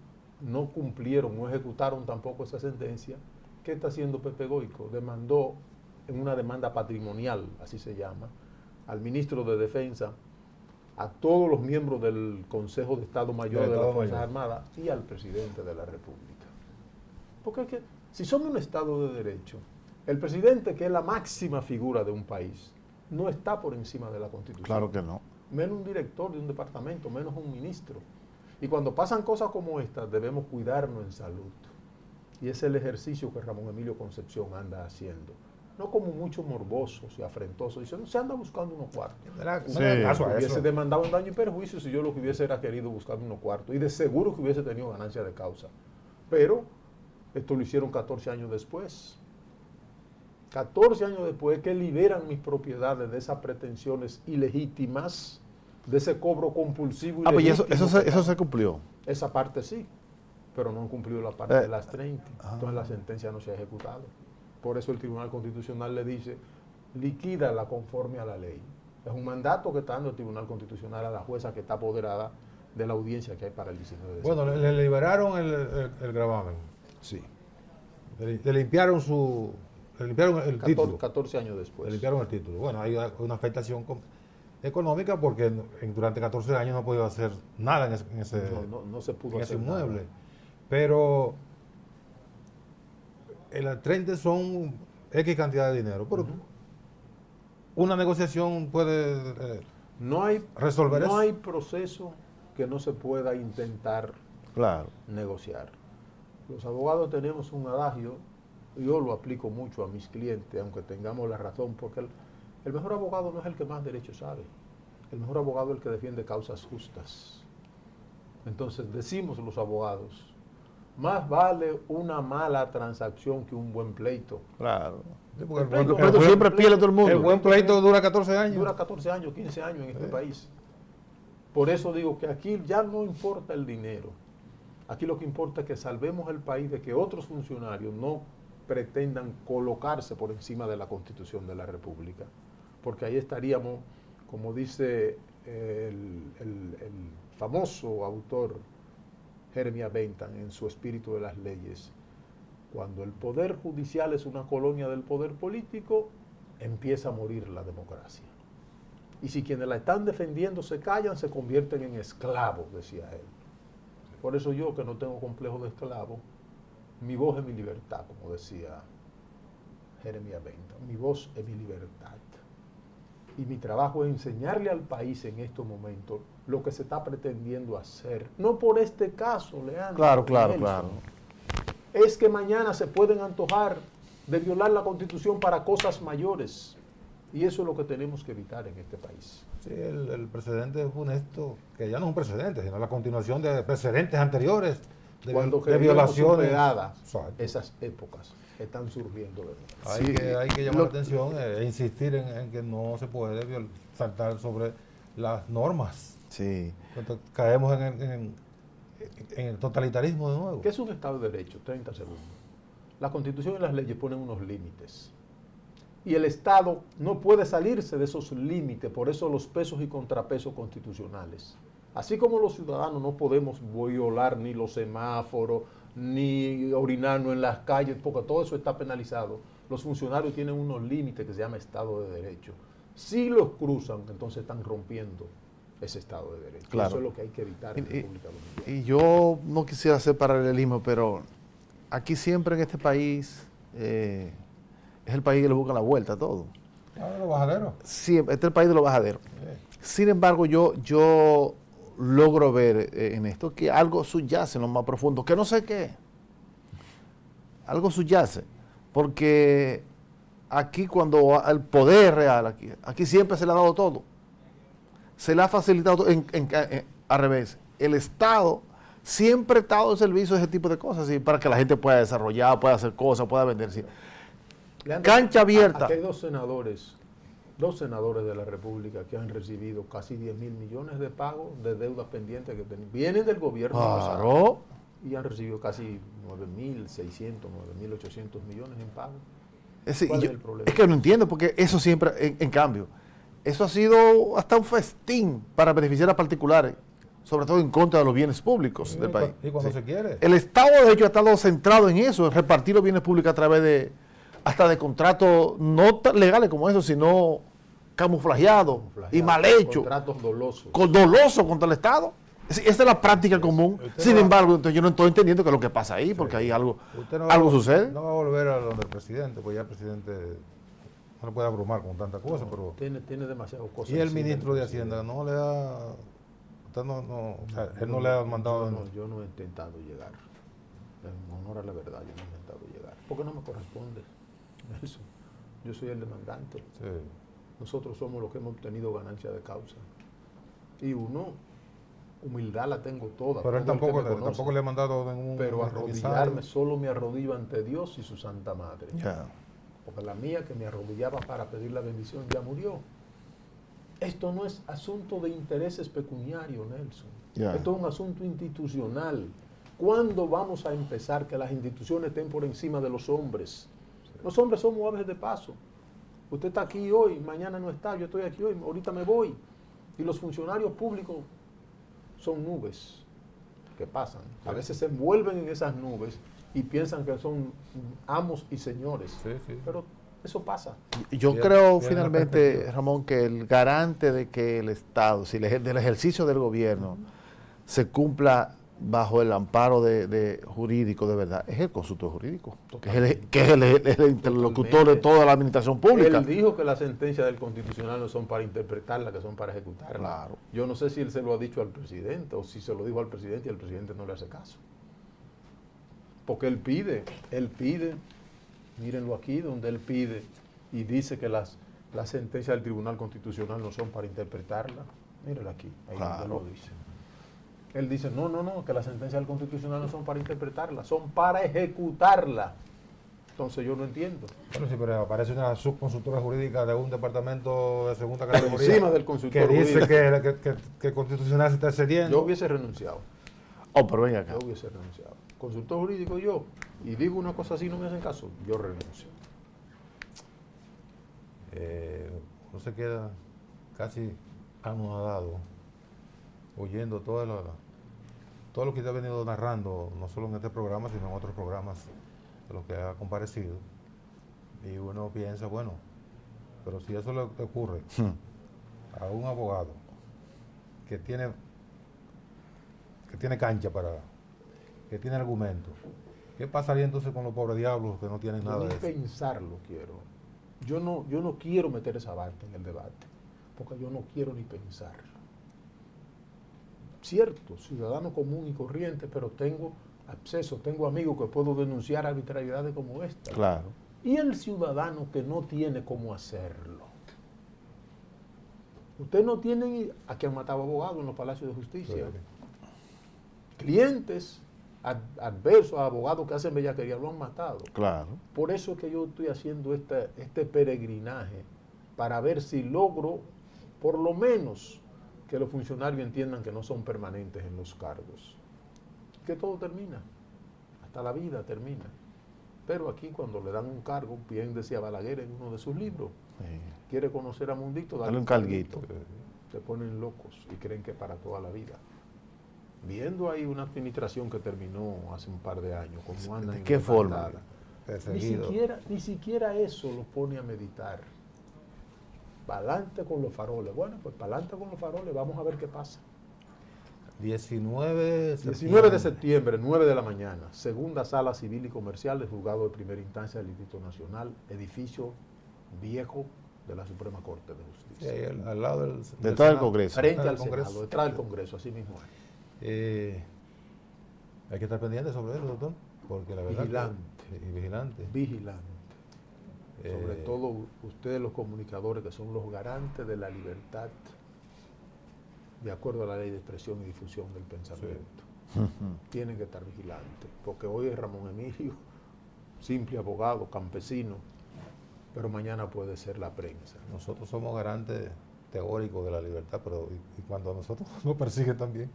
cumplieron, no ejecutaron tampoco esa sentencia. ¿Qué está haciendo Pepe Goico? Demandó en una demanda patrimonial, así se llama, al ministro de Defensa, a todos los miembros del Consejo de Estado Mayor de las Fuerzas Armadas y al presidente de la República. Porque es que, si somos un Estado de Derecho, el presidente, que es la máxima figura de un país, no está por encima de la Constitución. Claro que no. Menos un director de un departamento, menos un ministro. Y cuando pasan cosas como estas, debemos cuidarnos en salud. Y ese es el ejercicio que Ramón Emilio Concepción anda haciendo. No como muchos morbosos y afrentosos. Dice, no se anda buscando unos cuartos. Sí. Hubiese demandado en daño y perjuicio si yo lo que hubiese era querido buscar unos cuartos. Y de seguro que hubiese tenido ganancia de causa. Pero esto lo hicieron 14 años después. 14 años después que liberan mis propiedades de esas pretensiones ilegítimas, de ese cobro compulsivo. Pues eso se cumplió. Esa parte sí, pero no han cumplido la parte de las 30. Entonces la sentencia no se ha ejecutado. Por eso el Tribunal Constitucional le dice, liquídala conforme a la ley. Es un mandato que está dando el Tribunal Constitucional a la jueza que está apoderada de la audiencia que hay para el 19 de Bueno, septiembre. le liberaron el gravamen. Sí. Le limpiaron el título. 14 años después. Le limpiaron el título. Bueno, hay una afectación económica porque durante 14 años no ha podido hacer nada en ese, No se pudo en ese hacer inmueble. nada. Pero el 30 son X cantidad de dinero. Pero una negociación puede No hay, resolver no eso. hay proceso que no se pueda intentar Claro. negociar. Los abogados tenemos un adagio, yo lo aplico mucho a mis clientes, aunque tengamos la razón, porque el mejor abogado no es el que más derecho sabe, el mejor abogado es el que defiende causas justas. Entonces decimos los abogados, más vale una mala transacción que un buen pleito. Claro. Sí, porque pleito siempre pierde todo el mundo. El buen pleito dura 14 años. Dura 14 años, 15 años en este país. Por eso digo que aquí ya no importa el dinero. Aquí lo que importa es que salvemos el país de que otros funcionarios no pretendan colocarse por encima de la Constitución de la República. Porque ahí estaríamos, como dice el famoso autor Jeremías Bentham en su Espíritu de las Leyes, cuando el poder judicial es una colonia del poder político, empieza a morir la democracia. Y si quienes la están defendiendo se callan, se convierten en esclavos, decía él. Por eso yo, que no tengo complejo de esclavo, mi voz es mi libertad, como decía Jeremías Bentham. Mi voz es mi libertad. Y mi trabajo es enseñarle al país en estos momentos lo que se está pretendiendo hacer. No por este caso, Leandro. Claro. Es que mañana se pueden antojar de violar la Constitución para cosas mayores. Y eso es lo que tenemos que evitar en este país. Sí, el precedente funesto, que ya no es un precedente, sino la continuación de precedentes anteriores, Cuando de creíamos violaciones. superadas Exacto. esas épocas están surgiendo de nuevo. Hay que llamar la atención e insistir en que no se puede saltar sobre las normas. Sí. Entonces, caemos en el totalitarismo de nuevo. ¿Qué es un Estado de Derecho? 30 segundos. La Constitución y las leyes ponen unos límites. Y el Estado no puede salirse de esos límites, por eso los pesos y contrapesos constitucionales. Así como los ciudadanos no podemos violar ni los semáforos, ni orinarnos en las calles, porque todo eso está penalizado. Los funcionarios tienen unos límites que se llama Estado de Derecho. Si los cruzan, entonces están rompiendo ese Estado de Derecho. Claro. Eso es lo que hay que evitar en República Dominicana. Y yo no quisiera hacer paralelismo, pero aquí siempre en este país es el país que le busca la vuelta a todo. Los bajaderos. Siempre, este es el país de los bajaderos. Sin embargo, yo logro ver en esto que algo subyace en lo más profundo, que no sé qué. Algo subyace. Porque aquí cuando el poder real, aquí siempre se le ha dado todo. Se le ha facilitado todo al revés. El Estado siempre ha estado al servicio de ese tipo de cosas, ¿sí? Para que la gente pueda desarrollar, pueda hacer cosas, pueda vender. ¿Sí? Cancha abierta. Aquí hay dos senadores de la República que han recibido casi 10 mil millones de pagos de deudas pendientes que vienen del gobierno Claro. y han recibido casi 9.600, 9.800 millones en pagos. ¿Cuál es el problema? Es que no entiendo, porque eso siempre, en cambio, eso ha sido hasta un festín para beneficiar a particulares, sobre todo en contra de los bienes públicos del país. Y cuando se quiere. El Estado, de hecho, ha estado centrado en eso, en repartir los bienes públicos a través hasta de contratos no tan legales como eso, sino camuflajeados y mal hechos. Contratos dolosos. Dolosos contra el Estado. Esa es la práctica común. Sin embargo, entonces yo no estoy entendiendo qué es lo que pasa ahí, porque ahí algo sucede. No va a volver a donde el presidente, porque ya el presidente no le puede abrumar con tantas cosas, pero... Tiene demasiadas cosas. Y el ministro de Hacienda no le da... Usted él no le ha mandado... Yo no he intentado llegar. En honor a la verdad, yo no he intentado llegar. Porque no me corresponde eso. Yo soy el demandante. Sí. Nosotros somos los que hemos obtenido ganancia de causa. Y humildad la tengo toda. Pero él tampoco le ha mandado ningún... Pero arrodillarme, solo me arrodillo ante Dios y su Santa Madre. Yeah. Porque la mía que me arrodillaba para pedir la bendición ya murió. Esto no es asunto de intereses pecuniarios, Nelson. Yeah. Esto es un asunto institucional. ¿Cuándo vamos a empezar que las instituciones estén por encima de los hombres? Los hombres somos aves de paso. Usted está aquí hoy, mañana no está, yo estoy aquí hoy, ahorita me voy. Y los funcionarios públicos son nubes que pasan. A veces se envuelven en esas nubes y piensan que son amos y señores. Sí. Pero eso pasa. Yo creo finalmente, Ramón, que el garante de que el Estado, si del ejercicio del gobierno, se cumpla bajo el amparo de jurídico de verdad, es el consultor jurídico, que es el interlocutor de toda la administración pública. Él dijo que las sentencias del Constitucional no son para interpretarla, que son para ejecutarla. Claro. Yo no sé si él se lo ha dicho al presidente o si se lo dijo al presidente y el presidente no le hace caso. Porque él pide, mírenlo aquí, donde él pide y dice que las sentencias del Tribunal Constitucional no son para interpretarla. Mírenlo aquí, ahí Claro. donde lo dice. Él dice, no, que las sentencias del Constitucional no son para interpretarla, son para ejecutarla. Entonces yo no entiendo. Bueno, sí, pero aparece una subconsultora jurídica de un departamento de segunda Por categoría encima del consultor que dice jurídico. que el Constitucional se está excediendo. Yo hubiese renunciado. Pero venga acá. Yo hubiese renunciado. Consultor jurídico yo, y digo una cosa así, no me hacen caso, yo renuncio. Uno se queda casi anonadado oyendo todo lo que usted ha venido narrando, no solo en este programa, sino en otros programas de los que ha comparecido. Y uno piensa, bueno, pero si eso le ocurre a un abogado que tiene cancha que tiene argumento, ¿qué pasaría entonces con los pobres diablos que no tienen nada de eso? Pensarlo quiero. Yo no quiero meter esa parte en el debate, porque yo no quiero ni pensarlo. Cierto, ciudadano común y corriente, pero tengo acceso, tengo amigos que puedo denunciar arbitrariedades como esta. Claro. Y el ciudadano que no tiene cómo hacerlo. Usted no tiene a quien mataba abogados en los palacios de justicia. Sí. Clientes adversos, a abogados que hacen bellaquería, lo han matado. Claro. Por eso es que yo estoy haciendo este peregrinaje, para ver si logro, por lo menos, que los funcionarios entiendan que no son permanentes en los cargos. Que todo termina, hasta la vida termina. Pero aquí cuando le dan un cargo, bien decía Balaguer en uno de sus libros, quiere conocer a Mundito, dale un carguito. Se ponen locos y creen que para toda la vida. Viendo ahí una administración que terminó hace un par de años, como andan. ¿De qué forma? Ni siquiera eso los pone a meditar. Pa'lante con los faroles. Bueno, pues pa'lante con los faroles, vamos a ver qué pasa. 19 de septiembre, 9 de la mañana, segunda sala civil y comercial del juzgado de primera instancia del Distrito Nacional, edificio viejo de la Suprema Corte de Justicia. Sí, al lado del detrás del Senado. Congreso. Frente al Congreso. Senado, detrás del Congreso, así mismo es. Hay que estar pendiente sobre eso, doctor, porque la verdad Vigilante. Vigilante. Sobre todo ustedes los comunicadores, que son los garantes de la libertad, de acuerdo a la ley de expresión y difusión del pensamiento. Sí. Tienen que estar vigilantes, porque hoy es Ramón Emilio, simple abogado, campesino, pero mañana puede ser la prensa. nosotros somos garantes teóricos de la libertad, pero y cuando a nosotros nos persiguen también.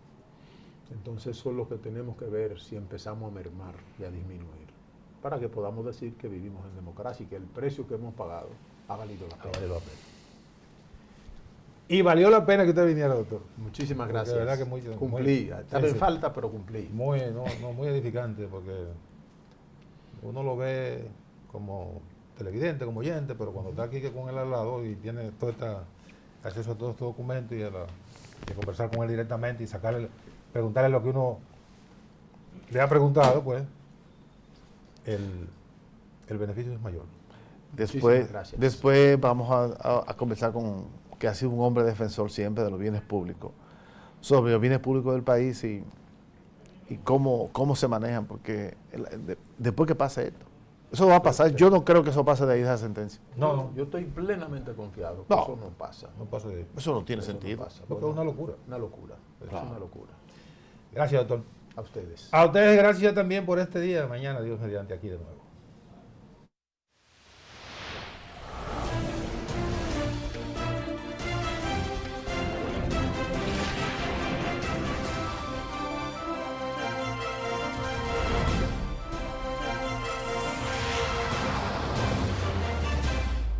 Entonces eso es lo que tenemos que ver si empezamos a mermar y a disminuir, para que podamos decir que vivimos en democracia y que el precio que hemos pagado ha valido la pena. Y valió la pena que usted viniera, doctor. Muchísimas Porque gracias. de verdad que cumplí. Estaba en falta, pero cumplí. Muy edificante, porque uno lo ve como televidente, como oyente, pero cuando está aquí con él al lado y tiene todo acceso a todos estos documentos y a conversar con él directamente y preguntarle lo que uno le ha preguntado, pues el beneficio es mayor. Después vamos a conversar con que ha sido un hombre defensor siempre de los bienes públicos, sobre los bienes públicos del país y cómo se manejan, porque después que pase esto, eso va a pasar. Yo no creo que eso pase de ahí de esa sentencia. No, yo estoy plenamente confiado que eso no pasa. No pasa de ahí. Eso no tiene Eso sentido. no pasa. Porque es una locura. Una locura. Es una locura. Gracias, doctor. A ustedes. A ustedes gracias también por este día. Mañana, Dios mediante, aquí de nuevo.